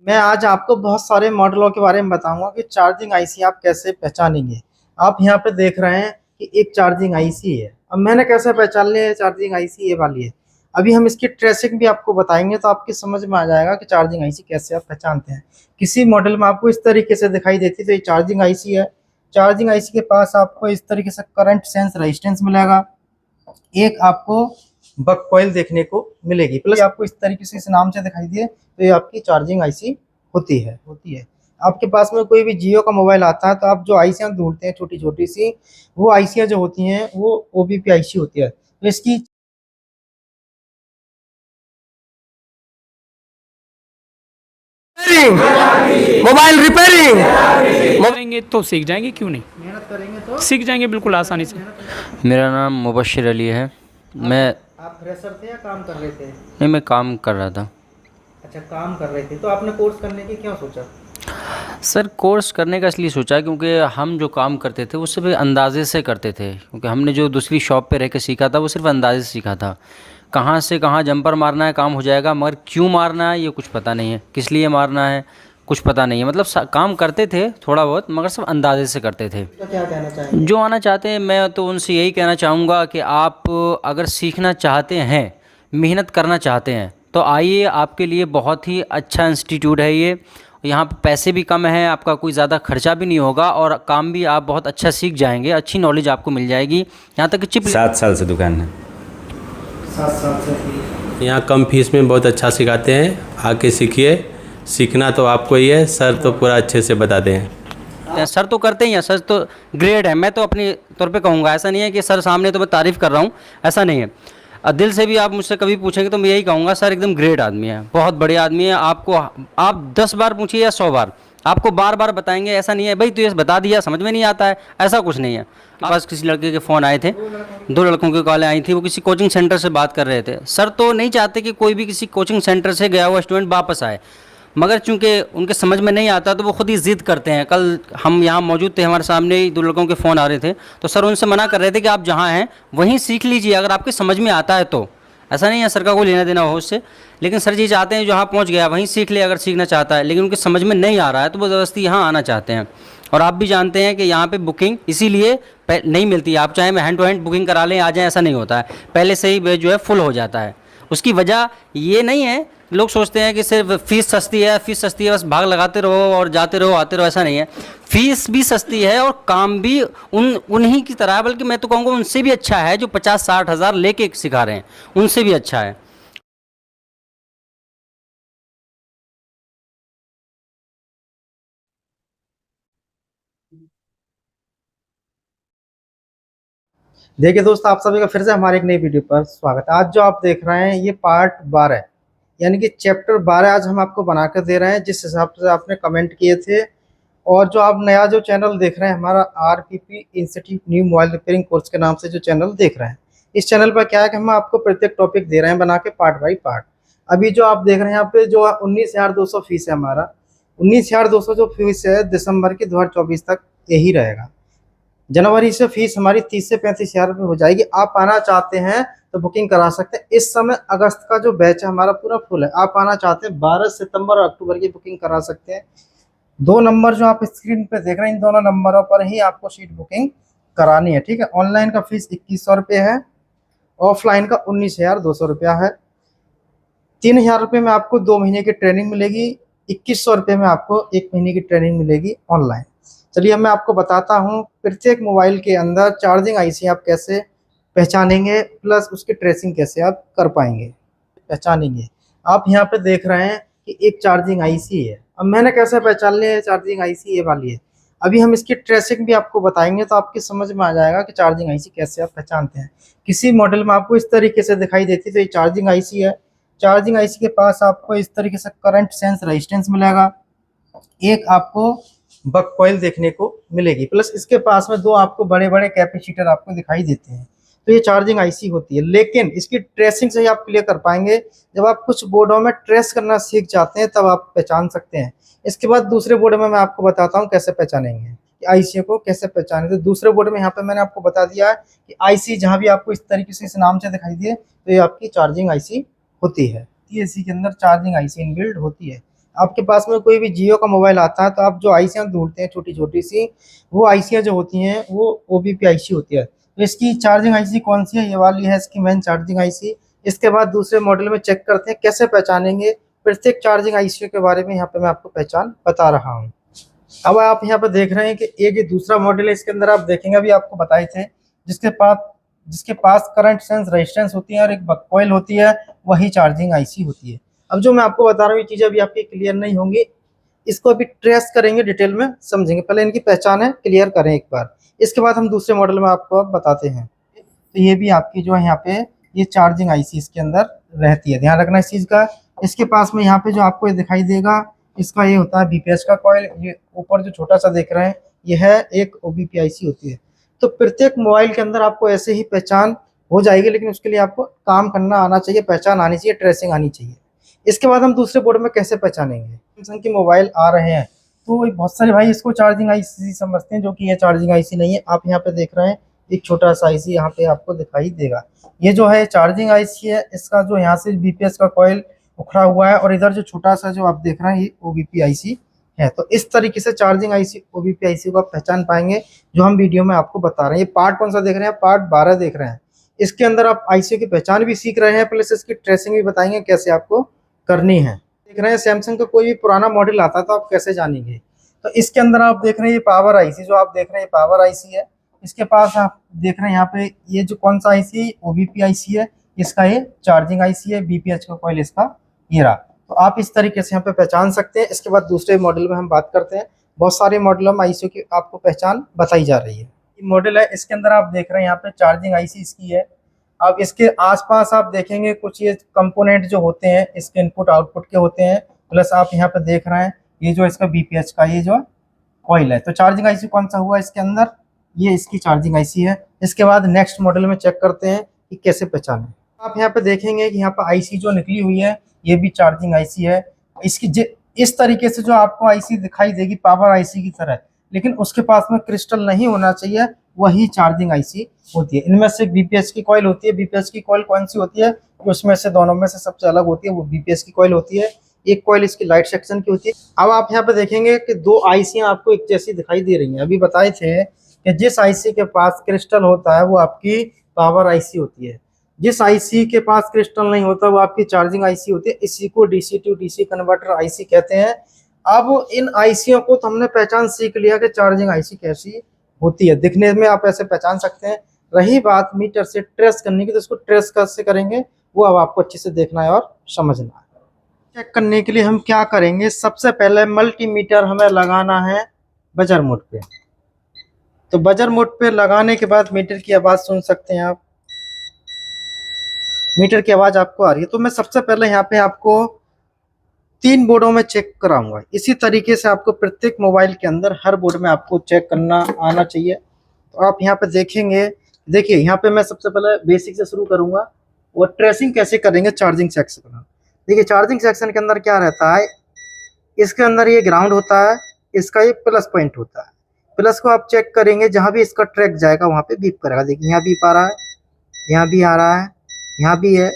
मैं आज आपको बहुत सारे मॉडलों के बारे में बताऊंगा कि चार्जिंग आईसी आप कैसे पहचानेंगे। आप यहाँ पे देख रहे हैं कि एक चार्जिंग आईसी है। अब मैंने कैसे पहचान लिया है चार्जिंग आईसी ये वाली है। अभी हम इसकी ट्रेसिंग भी आपको बताएंगे तो आपकी समझ में आ जाएगा कि चार्जिंग आईसी कैसे आप पहचानते हैं। किसी मॉडल में आपको इस तरीके से दिखाई देती है तो ये चार्जिंग आईसी है। चार्जिंग आईसी के पास आपको इस तरीके से करंट सेंस रेजिस्टेंस मिलेगा। एक आपको बक कॉइल देखने को मिलेगी, प्लस आपको इस तरीके से इस नाम से दिखाई दिए तो ये आपकी चार्जिंग आईसी होती है। आपके पास में कोई भी जियो का मोबाइल आता है तो आप जो आईसियां ढूंढते हैं छोटी छोटी सी, वो आईसियां जो होती हैं वो ओबीपी आईसी होती है। तो इसकी मोबाइल रिपेयरिंग करेंगे तो सीख जाएंगे, क्यों नहीं मेहनत करेंगे तो सीख जाएंगे बिल्कुल आसानी से। मेरा नाम मुबशिर अली है। मैं आप फ्रेशर थे या काम कर रहे थे? नहीं, मैं काम कर रहा था। अच्छा, काम कर रहे थे तो आपने कोर्स करने की क्यों सोचा? सर, कोर्स करने का इसलिए सोचा क्योंकि हम जो काम करते थे वो सिर्फ अंदाजे से करते थे, क्योंकि हमने जो दूसरी शॉप पे रह के सीखा था वो सिर्फ अंदाजे से सीखा था। कहाँ से कहाँ जंपर मारना है काम हो जाएगा, मगर क्यों मारना है ये कुछ पता नहीं है, किस लिए मारना है कुछ पता नहीं है। मतलब काम करते थे थोड़ा बहुत, मगर सब अंदाजे से करते थे। तो क्या कहना चाहेंगे? जो आना चाहते हैं मैं तो उनसे यही कहना चाहूँगा कि आप अगर सीखना चाहते हैं, मेहनत करना चाहते हैं तो आइए। आपके लिए बहुत ही अच्छा इंस्टीट्यूट है ये। यहाँ पे पैसे भी कम हैं, आपका कोई ज़्यादा खर्चा भी नहीं होगा और काम भी आप बहुत अच्छा सीख जाएंगे, अच्छी नॉलेज आपको मिल जाएगी। यहाँ तक कि चिप 7 साल से दुकान है। 7 साल से। यहाँ कम फीस में बहुत अच्छा सिखाते हैं, आके सीखिए। सीखना तो आपको ही है, सर तो पूरा अच्छे से बताते हैं। सर तो करते ही हैं, सर तो ग्रेड है। मैं तो अपने तौर पे कहूँगा, ऐसा नहीं है कि सर सामने तो मैं तारीफ़ कर रहा हूँ, ऐसा नहीं है। दिल से भी आप मुझसे कभी पूछेंगे तो मैं यही कहूँगा, सर एकदम ग्रेट आदमी है, बहुत बढ़िया आदमी है। आपको आप 10 बार पूछिए या 100 बार, आपको बार बार बताएंगे। ऐसा नहीं है भाई तू ये बता दिया समझ में नहीं आता है, ऐसा कुछ नहीं है। मेरे पास किसी लड़के के फ़ोन आए थे, 2 लड़कों की कॉलें आई थी, वो किसी कोचिंग सेंटर से बात कर रहे थे। सर तो नहीं चाहते कि कोई भी किसी कोचिंग सेंटर से गया हुआ स्टूडेंट वापस आए, मगर चूंकि उनके समझ में नहीं आता तो वो खुद ही ज़िद करते हैं। कल हम यहाँ मौजूद थे, हमारे सामने ही 2 लड़कों के फ़ोन आ रहे थे, तो सर उनसे मना कर रहे थे कि आप जहाँ हैं वहीं सीख लीजिए, अगर आपके समझ में आता है तो। ऐसा नहीं है सर का कोई लेना देना हो उससे, लेकिन सर जी चाहते हैं जहाँ पहुँच गया वहीं सीख ले अगर सीखना चाहता है, लेकिन उनके समझ में नहीं आ रहा है तो वो ज़बरदस्ती यहाँ आना चाहते हैं। और आप भी जानते हैं कि यहाँ पे बुकिंग इसीलिए नहीं मिलती। आप चाहे मैं हैंड टू हैंड बुकिंग करा लें आ जाएँ, ऐसा नहीं होता है, पहले से ही जो है फुल हो जाता है। उसकी वजह ये नहीं है, लोग सोचते हैं कि सिर्फ फ़ीस सस्ती है, फ़ीस सस्ती है बस भाग लगाते रहो और जाते रहो आते रहो, ऐसा नहीं है। फ़ीस भी सस्ती है और काम भी उन्हीं की तरह है, बल्कि मैं तो कहूँगा उनसे भी अच्छा है जो 50-60 हज़ार लेके सिखा रहे हैं, उनसे भी अच्छा है। देखिए दोस्त, आप सभी का फिर से हमारे एक नई वीडियो पर स्वागत है। आज जो आप देख रहे हैं ये पार्ट 12 है, यानी कि चैप्टर 12 आज हम आपको बनाकर दे रहे हैं जिस हिसाब से आपने कमेंट किए थे। और जो आप नया जो चैनल देख रहे हैं हमारा RPP institute new mobile repairing course के नाम से जो चैनल देख रहे हैं, इस चैनल पर क्या है कि हम आपको प्रत्येक टॉपिक दे रहे हैं बना के पार्ट बाई पार्ट। अभी जो आप देख रहे हैं यहाँ पे जो 19,200 फीस है हमारा, 19,200 जो फीस है दिसंबर की 2024 तक यही रहेगा। जनवरी से फीस हमारी 30 से 35,000 रुपये हो जाएगी। आप आना चाहते हैं तो बुकिंग करा सकते हैं। इस समय अगस्त का जो बैच है हमारा पूरा फुल है। आप आना चाहते हैं 12 सितंबर और अक्टूबर की बुकिंग करा सकते हैं। 2 नंबर जो आप स्क्रीन पे देख रहे हैं इन दोनों नंबरों पर ही आपको सीट बुकिंग करानी है, ठीक है। ऑनलाइन का फीस 2100 रुपये है, ऑफलाइन का 19,200 रुपया है। 3,000 रुपये में आपको 2 महीने की ट्रेनिंग मिलेगी, 2100 रुपये में आपको 1 महीने की ट्रेनिंग मिलेगी ऑनलाइन। चलिए अब मैं आपको बताता हूँ प्रत्येक मोबाइल के अंदर चार्जिंग आईसी आप कैसे पहचानेंगे, प्लस उसकी ट्रेसिंग कैसे आप कर पाएंगे पहचानेंगे। आप यहाँ पे देख रहे हैं कि एक चार्जिंग आईसी है। अब मैंने कैसे पहचान लिया है चार्जिंग आईसी ये वाली है। अभी हम इसकी ट्रेसिंग भी आपको बताएंगे तो आपकी समझ में आ जाएगा कि चार्जिंग आईसी कैसे आप पहचानते हैं। किसी मॉडल में आपको इस तरीके से दिखाई देती तो ये चार्जिंग आईसी है। चार्जिंग आईसी के पास आपको इस तरीके से करंट सेंस रेजिस्टेंस मिलेगा। एक आपको बक कॉइल देखने को मिलेगी, प्लस इसके पास में 2 आपको बड़े बड़े कैपेसिटर आपको दिखाई देते हैं। तो ये चार्जिंग आईसी होती है, लेकिन इसकी ट्रेसिंग से ही आप क्लियर कर पाएंगे। जब आप कुछ बोर्डों में ट्रेस करना सीख जाते हैं तब आप पहचान सकते हैं। इसके बाद दूसरे बोर्ड में मैं आपको बताता हूँ कैसे पहचानेंगे आईसी को, कैसे पहचाने। तो दूसरे बोर्ड में यहाँ पे मैंने आपको बता दिया है कि आईसी जहाँ भी आपको इस तरीके से इस नाम से दिखाई दिए तो ये आपकी चार्जिंग आईसी होती है। इसी के अंदर चार्जिंग आईसी इनबिल्ड होती है। आपके पास में कोई भी जियो का मोबाइल आता है तो आप जो आईसियाँ ढूंढते हैं छोटी छोटी सी, वो आईसियाँ जो होती हैं वो ओबीपी आईसी होती है। तो इसकी चार्जिंग आईसी कौन सी है, ये वाली है इसकी मेन चार्जिंग आईसी। इसके बाद दूसरे मॉडल में चेक करते हैं कैसे पहचानेंगे। प्रत्येक चार्जिंग आईसी के बारे में यहाँ पे मैं आपको पहचान बता रहा हूँ। अब आप यहाँ पे देख रहे हैं कि एक ये दूसरा मॉडल है, इसके अंदर आप देखेंगे अभी आपको बताए थे जिसके पास करंट सेंस रेजिस्टेंस होती है और एक कॉइल होती है, वही चार्जिंग आईसी होती है। अब जो मैं आपको बता रहा हूँ ये चीज़ें अभी आपकी क्लियर नहीं होंगी, इसको अभी ट्रेस करेंगे, डिटेल में समझेंगे। पहले इनकी पहचान है क्लियर करें एक बार, इसके बाद हम दूसरे मॉडल में आपको अब बताते हैं। तो ये भी आपकी जो है यहाँ पे ये चार्जिंग आईसी इसके अंदर रहती है, ध्यान रखना इस चीज़ का। इसके पास में यहाँ पे जो आपको ये दिखाई देगा, इसका ये होता है बीपीएस का कॉइल। ये ऊपर जो छोटा सा देख रहे हैं ये है एक ओबीपी आईसी होती है। तो प्रत्येक मोबाइल के अंदर आपको ऐसे ही पहचान हो जाएगी, लेकिन उसके लिए आपको काम करना आना चाहिए, पहचान आनी चाहिए, ट्रेसिंग आनी चाहिए। इसके बाद हम दूसरे बोर्ड में कैसे पहचानेंगे। सैमसंग के मोबाइल आ रहे हैं तो बहुत सारे भाई इसको चार्जिंग आईसी समझते हैं, जो कि ये चार्जिंग आईसी नहीं है। आप यहाँ पे देख रहे हैं एक छोटा सा आईसी यहाँ पे आपको दिखाई देगा, ये जो है चार्जिंग आईसी है। इसका जो यहाँ से बीपीएस का कॉइल उखड़ा हुआ है और इधर जो छोटा सा जो आप देख रहे हैं ये ओबीपी आईसी है। तो इस तरीके से चार्जिंग आईसी ओबीपी आईसी को आप पहचान पाएंगे, जो हम वीडियो में आपको बता रहे हैं। ये पार्ट कौन सा देख रहे हैं, पार्ट 12 देख रहे हैं। इसके अंदर आप आईसी की पहचान भी सीख रहे हैं, प्लस इसकी ट्रेसिंग भी बताएंगे कैसे आपको करनी है। देख रहे हैं सैमसंग का कोई भी पुराना मॉडल आता है तो आप कैसे जानेंगे। तो इसके अंदर आप देख रहे हैं ये पावर आईसी जो आप देख रहे हैं, पावर आईसी है। इसके पास आप देख रहे हैं यहाँ पे ये जो कौन सा आईसी, ओबीपी आईसी है, इसका ये चार्जिंग आईसी है, बीपीएच का कॉइल इसका ये रहा। तो आप इस तरीके से यहाँ पे पहचान सकते हैं। इसके बाद दूसरे मॉडल में हम बात करते हैं। बहुत सारे मॉडलों में आईसी की आपको पहचान बताई जा रही है। ये मॉडल है, इसके अंदर आप देख रहे हैं यहाँ पे चार्जिंग आईसी इसकी है। अब इसके आसपास आप देखेंगे कुछ ये कंपोनेंट जो होते हैं इसके इनपुट आउटपुट के होते हैं, प्लस आप यहाँ पे देख रहे हैं ये जो इसका बीपीएच का ये जो कॉइल है। तो चार्जिंग आईसी कौन सा हुआ इसके अंदर, ये इसकी चार्जिंग आईसी है। इसके बाद नेक्स्ट मॉडल में चेक करते हैं कि कैसे पहचानें। आप यहाँ पे देखेंगे कि यहाँ पे आईसी जो निकली हुई है ये भी चार्जिंग आईसी है। इसकी इस तरीके से जो आपको आईसी दिखाई देगी पावर आईसी की तरह, लेकिन उसके पास में क्रिस्टल नहीं होना चाहिए, वही चार्जिंग आईसी होती है। इनमें से बीपीएस की कॉइल होती है। बीपीएस की कॉइल कौन सी होती है, उसमें से दोनों में से सबसे अलग होती है, वो बीपीएस की कॉइल होती है। एक कॉइल इसकी लाइट सेक्शन की होती है। अब आप यहाँ पे देखेंगे कि दो आईसियाँ आपको एक जैसी दिखाई दे रही हैं। अभी बताए थे कि जिस आईसी के पास क्रिस्टल होता है वो आपकी पावर आईसी होती है, जिस आईसी के पास क्रिस्टल नहीं होता वो आपकी चार्जिंग आईसी होती है। इसी को DC to DC converter IC कहते हैं। अब इन आईसीओ को तो हमने पहचान सीख लिया कि चार्जिंग आईसी कैसी होती है, दिखने में आप ऐसे पहचान सकते हैं। रही बात मीटर से ट्रेस करने की, तो इसको ट्रेस कैसे करेंगे वो अब आपको अच्छे से देखना है और समझना है। चेक करने के लिए हम क्या करेंगे, सबसे पहले मल्टीमीटर हमें लगाना है बजर मोड पे। तो बजर मोड पे लगाने के बाद मीटर की आवाज़ सुन सकते हैं आप, मीटर की आवाज़ आपको आ रही है। तो मैं सबसे पहले यहाँ पे आपको 3 बोर्डों में चेक कराऊंगा। इसी तरीके से आपको प्रत्येक मोबाइल के अंदर हर बोर्ड में आपको चेक करना आना चाहिए। तो आप यहाँ पे देखेंगे, देखिए यहाँ पे मैं सबसे पहले बेसिक से शुरू करूँगा और ट्रेसिंग कैसे करेंगे चार्जिंग सेक्शन। देखिए चार्जिंग सेक्शन के अंदर क्या रहता है, इसके अंदर ये ग्राउंड होता है, इसका ये प्लस पॉइंट होता है। प्लस को आप चेक करेंगे, जहाँ भी इसका ट्रैक जाएगा वहाँ पे बीप करेगा। देखिए यहाँ बीप आ रहा है, यहाँ भी आ रहा है, यहाँ भी है,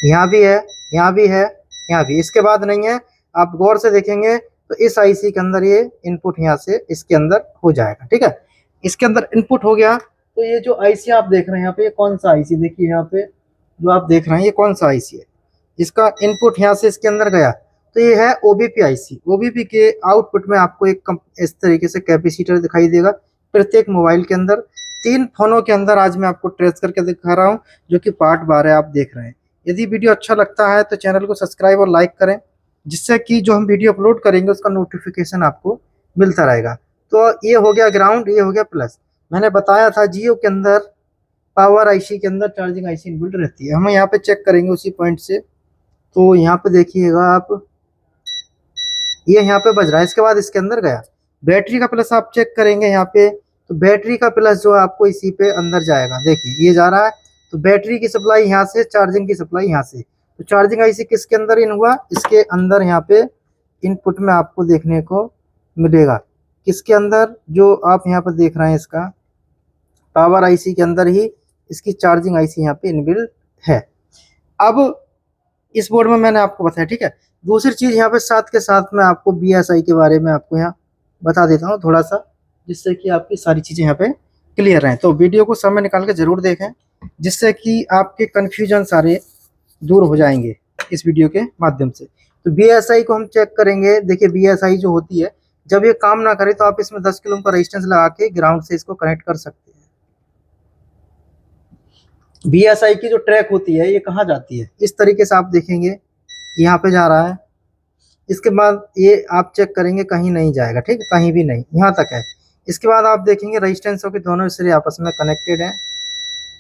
यहाँ भी है, यहाँ भी है, यहाँ भी। इसके बाद नहीं है, आप गौर से देखेंगे तो इस आईसी के अंदर ये इनपुट यहाँ से इसके अंदर हो जाएगा। ठीक है, इसके अंदर इनपुट हो गया। तो ये जो आईसी आप देख रहे हैं यहाँ पे, ये कौन सा आईसी, देखिए यहाँ पे जो आप देख रहे हैं ये कौन सा आईसी है, जिसका इनपुट यहाँ से इसके अंदर गया। तो ये है ओबीपी आईसी। ओबीपी के आउटपुट में आपको एक इस तरीके से कैपेसिटर दिखाई देगा प्रत्येक मोबाइल के अंदर। 3 फोनों के अंदर आज मैं आपको ट्रेस करके दिखा रहा हूँ, जो कि पार्ट 12 आप देख रहे हैं। यदि वीडियो अच्छा लगता है तो चैनल को सब्सक्राइब और लाइक करें, जिससे कि जो हम वीडियो अपलोड करेंगे उसका नोटिफिकेशन आपको मिलता रहेगा। तो ये हो गया ग्राउंड, ये हो गया प्लस। मैंने बताया था जियो के अंदर पावर आईसी के अंदर चार्जिंग आईसी इनबिल्ट रहती है। हम यहाँ पे चेक करेंगे उसी पॉइंट से। तो यहाँ पे देखिएगा आप, ये यहाँ पे बज रहा है, इसके बाद इसके अंदर गया। बैटरी का प्लस आप चेक करेंगे यहाँ पे, तो बैटरी का प्लस जो आपको इसी पे अंदर जाएगा। देखिए ये जा रहा है, तो बैटरी की सप्लाई यहाँ से, चार्जिंग की सप्लाई यहाँ से। तो चार्जिंग आईसी किसके अंदर इन हुआ, इसके अंदर यहाँ पे इनपुट में आपको देखने को मिलेगा। किसके अंदर, जो आप यहाँ पर देख रहे हैं इसका पावर आईसी के अंदर ही इसकी चार्जिंग आईसी यहाँ पे इनबिल्ट है। अब इस बोर्ड में मैंने आपको बताया, ठीक है। दूसरी चीज़ यहाँ पे साथ के साथ मैं आपको BSI के बारे में आपको यहाँ बता देता हूँ थोड़ा सा, जिससे कि आपकी सारी चीज़ें यहाँ पे क्लियर रहें। तो वीडियो को समय निकाल के ज़रूर देखें, जिससे कि आपके कन्फ्यूजन सारे दूर हो जाएंगे इस वीडियो के माध्यम से। तो BSI को हम चेक करेंगे। देखिए BSI जो होती है, जब ये काम ना करे तो आप इसमें 10 किलो का रेजिस्टेंस लगा के ग्राउंड से इसको कनेक्ट कर सकते हैं। BSI की जो ट्रैक होती है ये कहाँ जाती है, इस तरीके से आप देखेंगे यहाँ पे जा रहा है। इसके बाद ये आप चेक करेंगे कहीं नहीं जाएगा, ठीक है, कहीं भी नहीं, यहाँ तक है। इसके बाद आप देखेंगे रजिस्टेंसों के दोनों सिरे आपस में कनेक्टेड हैं।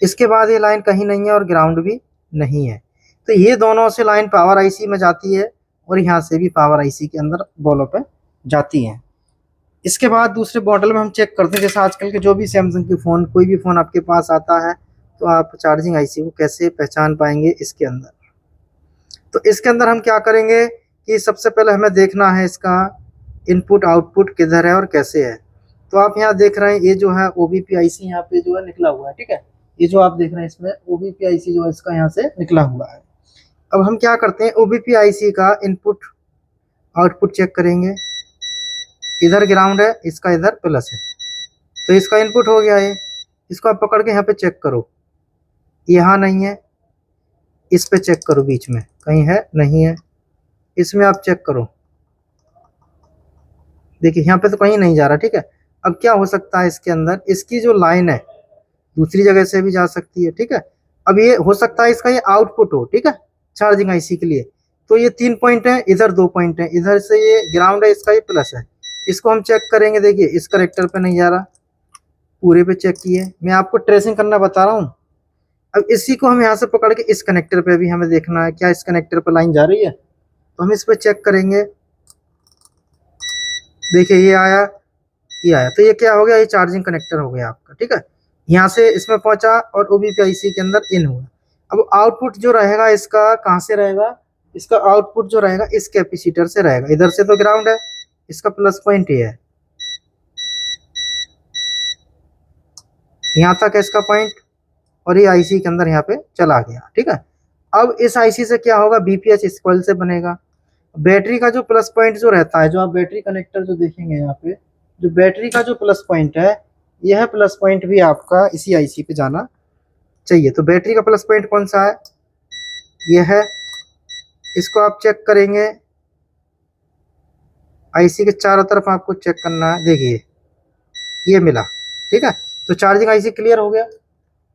इसके बाद ये लाइन कहीं नहीं है और ग्राउंड भी नहीं है। तो ये दोनों से लाइन पावर IC में जाती है और यहाँ से भी पावर IC के अंदर बॉलों पे जाती हैं। इसके बाद दूसरे मॉडल में हम चेक करते हैं, जैसे आजकल के जो भी सैमसंग के फ़ोन, कोई भी फ़ोन आपके पास आता है तो आप चार्जिंग IC को कैसे पहचान पाएंगे इसके अंदर। तो इसके अंदर हम क्या करेंगे कि सबसे पहले हमें देखना है इसका इनपुट आउटपुट किधर है और कैसे है। तो आप यहाँ देख रहे हैं ये जो है OBP IC यहाँ पे जो है निकला हुआ है, ठीक है। ये जो आप देख रहे हैं इसमें OBP IC जो है इसका यहाँ से निकला हुआ है। अब हम क्या करते हैं, OBP IC का इनपुट आउटपुट चेक करेंगे। इधर ग्राउंड है, इसका इधर प्लस है, तो इसका इनपुट हो गया है। इसको आप पकड़ के यहाँ पे चेक करो, यहाँ नहीं है, इस पे चेक करो, बीच में कहीं है नहीं है, इसमें आप चेक करो, देखिए यहाँ पे तो कहीं नहीं जा रहा, ठीक है। अब क्या हो सकता है इसके अंदर, इसकी जो लाइन है दूसरी जगह से भी जा सकती है, ठीक है। अब ये हो सकता है इसका ये आउटपुट हो, ठीक है, चार्जिंग IC के लिए। तो ये 3 पॉइंट है, इधर 2 पॉइंट है, इधर से ये ग्राउंड है, इसका ये प्लस है। इसको हम चेक करेंगे, देखिए इस कनेक्टर पे नहीं जा रहा, पूरे पे चेक किए, मैं आपको ट्रेसिंग करना बता रहा हूँ। अब इसी को हम यहाँ से पकड़ के इस कनेक्टर पे भी हमें देखना है, क्या इस कनेक्टर पे लाइन जा रही है, तो हम इस पे चेक करेंगे। देखिए ये आया, ये आया, तो ये क्या हो गया, ये चार्जिंग कनेक्टर हो गया आपका, ठीक है। यहाँ से इसमें पहुंचा और OBP IC के अंदर इन हुआ। अब आउटपुट जो रहेगा इसका कहाँ से रहेगा, इसका आउटपुट जो रहेगा इस कैपेसिटर से रहेगा। इधर से तो ग्राउंड है, इसका प्लस पॉइंट ये है, यहाँ तक है इसका पॉइंट, और ये IC के अंदर यहाँ पे चला गया, ठीक है। अब इस IC से क्या होगा, BPH इस कॉइल से बनेगा। बैटरी का जो प्लस पॉइंट जो रहता है, जो आप बैटरी कनेक्टर जो देखेंगे यहाँ पे, जो बैटरी का जो प्लस पॉइंट है, यह प्लस पॉइंट भी आपका इसी IC पे जाना चाहिए। तो बैटरी का प्लस पॉइंट कौन सा है, यह है। इसको आप चेक करेंगे, IC के चारों तरफ आपको चेक करना है, देखिए ये मिला, ठीक है। तो चार्जिंग IC क्लियर हो गया।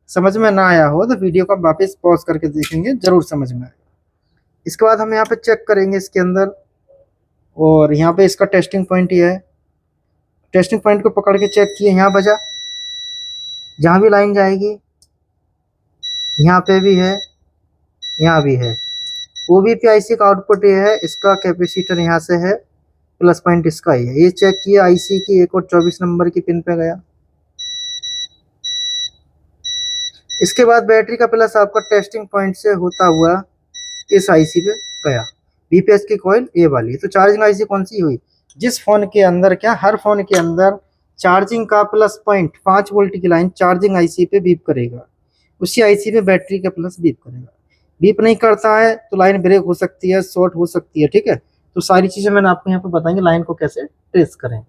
समझ में ना आया हो तो वीडियो को वापस पॉज करके देखेंगे, जरूर समझ में आए। इसके बाद हम यहाँ पे चेक करेंगे इसके अंदर, और यहाँ पे इसका टेस्टिंग पॉइंट ये है। टेस्टिंग पॉइंट को पकड़ के चेक किए, यहाँ बजा, जहाँ भी लाइन जाएगी यहाँ पे भी है, यहाँ भी है। OBP IC का आउटपुट ये है, इसका कैपेसिटर यहाँ से है, प्लस पॉइंट इसका ही है। ये चेक किया IC की एक और 24 नंबर की पिन पे गया। इसके बाद बैटरी का प्लस आपका टेस्टिंग पॉइंट से होता हुआ इस IC पे गया। BPH की कॉइल ये वाली। तो चार्जिंग IC कौन सी हुई, जिस फोन के अंदर, क्या हर फोन के अंदर चार्जिंग का प्लस पॉइंट 5 वोल्ट की लाइन चार्जिंग IC पे बीप करेगा, उसी IC पे बैटरी का प्लस बीप करेगा। बीप नहीं करता है तो लाइन ब्रेक हो सकती है, शॉर्ट हो सकती है, ठीक है। तो सारी चीज़ें मैंने आपको यहाँ पे बताएंगे, लाइन को कैसे ट्रेस करें।